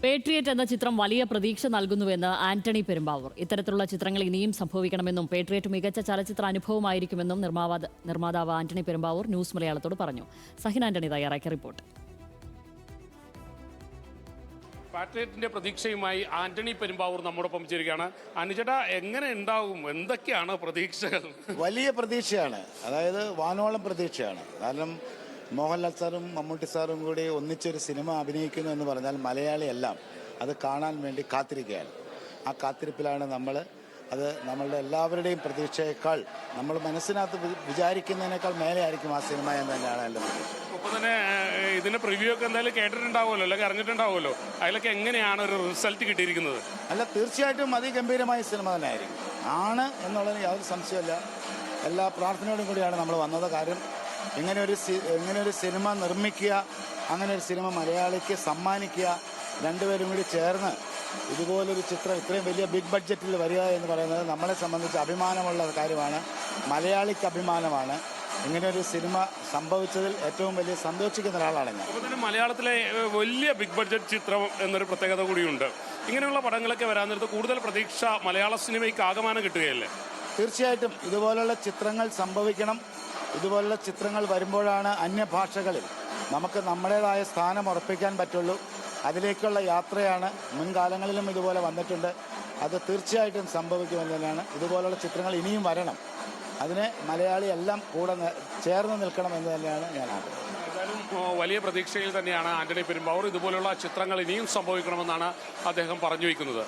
Patriot എന്ന ചിത്രം വലിയ പ്രതീക്ഷ നൽകുന്നുവെന്ന് ആന്റണി പെരുമ്പാവൂർ. ഇത്തരത്തിലുള്ള ചിത്രങ്ങൾ ഇനിയും സംഭവിക്കണമെന്നും പേട്രിയറ്റ് മികച്ച ചലച്ചിത്ര അനുഭവമായിരിക്കുമെന്നും നിർമ്മാതാവ് ആന്റണി പെരുമ്പാവൂർ ന്യൂസ് മലയാളത്തോട് പറഞ്ഞു. സഹിൻ ആന്റണി തയ്യാറാക്കിയ റിപ്പോർട്ട്. പാട്രിയറ്റിന്റെ പ്രതീക്ഷയുമായി ആന്റണി പെരുമ്പാവൂർ നമ്മോടൊപ്പം ചേരുകയാണ്. അനുചേട്ടാ, എങ്ങനെ ഉണ്ടാവും, എന്തൊക്കെയാണ് പ്രതീക്ഷകൾ? വലിയ പ്രതീക്ഷയാണ്, അതായത് വാനോളം പ്രതീക്ഷയാണ്. കാരണം മോഹൻലാൽ സാറും മമ്മൂട്ടി സാറും കൂടി ഒന്നിച്ചൊരു സിനിമ അഭിനയിക്കുന്നു എന്ന് പറഞ്ഞാൽ മലയാളിയെല്ലാം അത് കാണാൻ വേണ്ടി കാത്തിരിക്കുകയാണ്. ആ കാത്തിരിപ്പിലാണ് അത് നമ്മളുടെ എല്ലാവരുടെയും പ്രതീക്ഷയേക്കാൾ നമ്മൾ മനസ്സിനകത്ത് വിചാരിക്കുന്നതിനേക്കാൾ മേലെ ആയിരിക്കും ആ സിനിമ എന്ന് തന്നെയാണ് എൻ്റെ പ്രതീക്ഷ. ഒപ്പം തന്നെ ഇതിന്റെ പ്രിവ്യൂ ഒക്കെ എന്തായാലും കേട്ടിട്ടുണ്ടാവുമല്ലോ, അല്ലെങ്കിൽ അറിഞ്ഞിട്ടുണ്ടാവുമല്ലോ. അതിലൊക്കെ എങ്ങനെയാണ് ഒരു റിസൾട്ട് കിട്ടിയിരിക്കുന്നത്? അല്ല, തീർച്ചയായിട്ടും അതിഗംഭീരമായ സിനിമ തന്നെ ആയിരിക്കും എന്നുള്ളതിന് യാതൊരു സംശയമില്ല. എല്ലാ പ്രാർത്ഥനയോടും കൂടിയാണ് നമ്മൾ വന്നത്. കാര്യം ഇങ്ങനെ ഒരു സിനിമ നിർമ്മിക്കുക, അങ്ങനെ ഒരു സിനിമ മലയാളിക്ക് സമ്മാനിക്കുക, രണ്ടുപേരും കൂടി ചേർന്ന് ഇതുപോലൊരു ചിത്രം ഇത്രയും വലിയ ബിഗ് ബഡ്ജറ്റിൽ വരിക എന്ന് പറയുന്നത് നമ്മളെ സംബന്ധിച്ച് അഭിമാനമുള്ള കാര്യമാണ്. മലയാളിക്ക് അഭിമാനമാണ്. ഇങ്ങനെയൊരു സിനിമ സംഭവിച്ചതിൽ ഏറ്റവും വലിയ സന്തോഷിക്കുന്ന ഒരാളാണ് ഞാൻ. അപ്പോൾ തന്നെ മലയാളത്തിലെ വലിയ ബിഗ് ബഡ്ജറ്റ് ചിത്രം എന്നൊരു പ്രത്യേകത കൂടിയുണ്ട്. ഇങ്ങനെയുള്ള പടങ്ങളൊക്കെ വരാൻ നേരത്ത് കൂടുതൽ പ്രതീക്ഷ മലയാള സിനിമയ്ക്ക് ആകമാനം കിട്ടുകയല്ലേ? തീർച്ചയായിട്ടും ഇതുപോലുള്ള ചിത്രങ്ങൾ സംഭവിക്കണം. ഇതുപോലുള്ള ചിത്രങ്ങൾ വരുമ്പോഴാണ് അന്യഭാഷകളിൽ നമുക്ക് നമ്മുടേതായ സ്ഥാനം ഉറപ്പിക്കാൻ പറ്റുള്ളൂ. അതിലേക്കുള്ള യാത്രയാണ്. മുൻകാലങ്ങളിലും ഇതുപോലെ വന്നിട്ടുണ്ട്. അത് തീർച്ചയായിട്ടും സംഭവിക്കുമെന്ന് തന്നെയാണ്. ഇതുപോലുള്ള ചിത്രങ്ങൾ ഇനിയും വരണം. അതിന് മലയാളി എല്ലാം കൂടെ ചേർന്ന് നിൽക്കണം എന്ന് തന്നെയാണ് ഞാൻ ആഗ്രഹിക്കുന്നത്. ഏതായാലും വലിയ പ്രതീക്ഷയിൽ തന്നെയാണ് ആന്റണി പെരുമ്പാവൂർ. ഇതുപോലുള്ള ചിത്രങ്ങൾ ഇനിയും സംഭവിക്കണമെന്നാണ് അദ്ദേഹം പറഞ്ഞു വയ്ക്കുന്നത്.